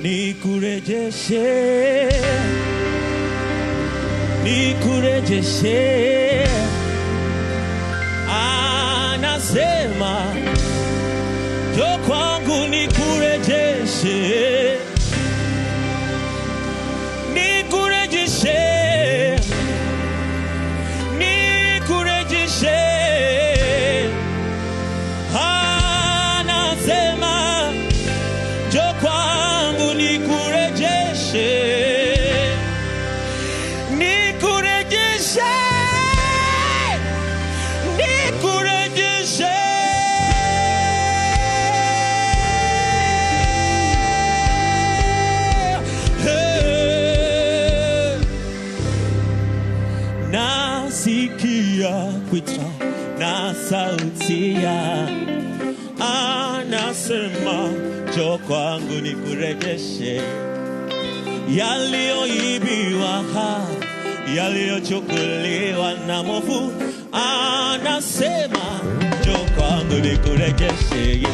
nikurejeshe, nikurejeshe. Anasema njoo kwangu nikurejeshe, nikurejeshe, nikurejeshe. Anasema njoo kwangu nikurejeshe, nikurejeshe, nikurejeshe. Nasikia kuita na sauti ya anasema njoo kwangu nikurejeshe, yaliyoibiwa, yaliyochukuliwa na mwovu. Anasema njoo kwangu nikurejeshe.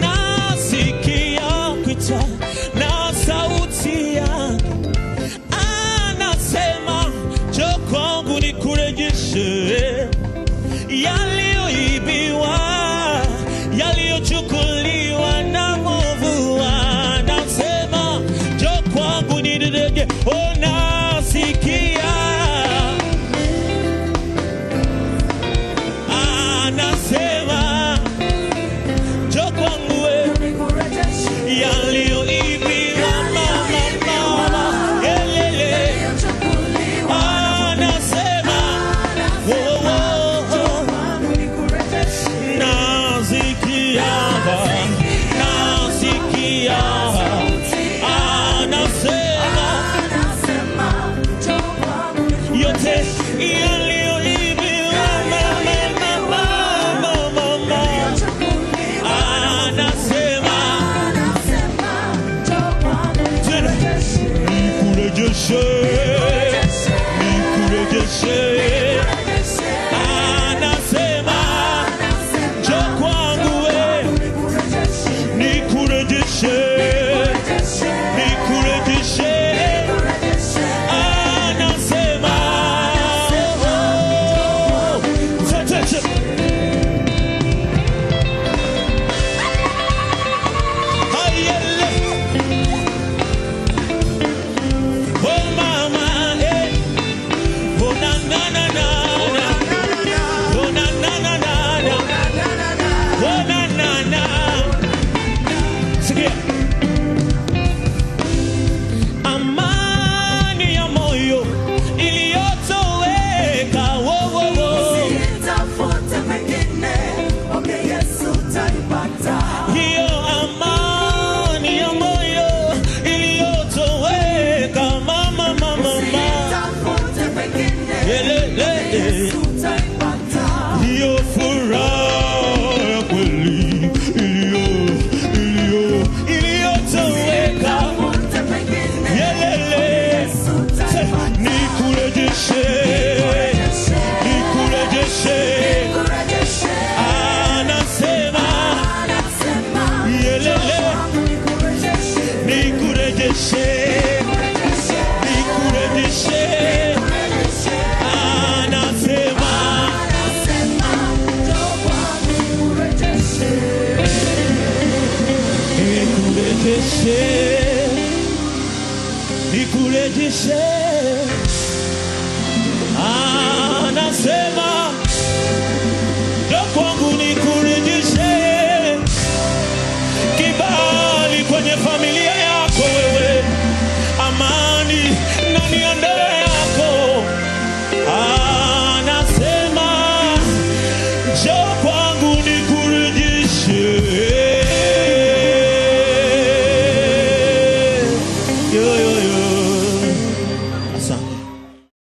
Nasikia kuita na sauti ya anasema njoo kwangu nikurejeshe, yaliyoibiwa, yaliyochukuliwa na mwovu. Anasema njoo kwangu nikurejeshe. Oh, nasikia anasema njoo kwangu yaliyoibiwa, mama, elele. Anasema nasikia, nasikia. Anasema yote yaliyoibiwa, mama. Anasema nikurejeshe, nikurejeshe. Anasema njoo kwangu nikurejeshe, nikurejeshe. Anasema oh mama, oh na na na na, oh na na na na, oh na na na. Sikia, amani ya moyo iliyotoweka, usitafute mengine, mwambie Yesu utaipata. hiyo amani ya moyo iliyotoweka, mama. Usitafute mengine, Yesu utaipata. Hiyo furaha ya kweli iliyotoweka, Usitafute mengine, Yesu utaipata. nikurejeshe, nikurejeshe. Nikurejeshe. Anasema Anasema yelele, nikurejeshe, nikurejeshe, nikurejeshe, nikurejeshe. nikurejeshe. Anasema Anasema njoo kwangu nikurejeshe. nikurejeshe, nikurejeshe.